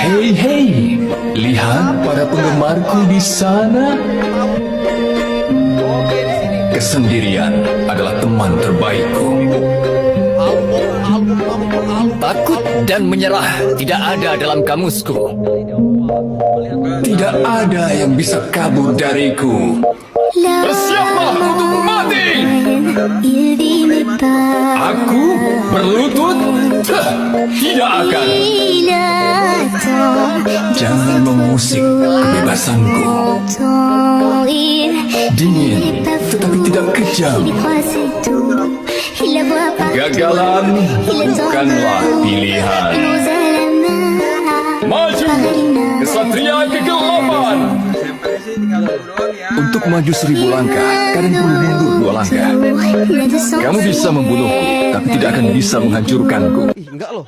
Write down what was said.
Hei, hei, lihat para penggemarku di sana. Kesendirian adalah teman terbaikku. Takut dan menyerah tidak ada dalam kamusku. Tidak ada yang bisa kabur dariku. Bersiaplah untuk mati. Aku berlutut? Tidak akan. Jangan mengusik kebebasanku. Dingin, tetapi tidak kejam. Gagalan bukanlah pilihan. Maju, kesatria kegelapan. Untuk maju 1000 langkah, kalian perlu mundur 2 langkah. Kamu bisa membunuhku, tapi tidak akan bisa menghancurkanku. Ih, enggak loh.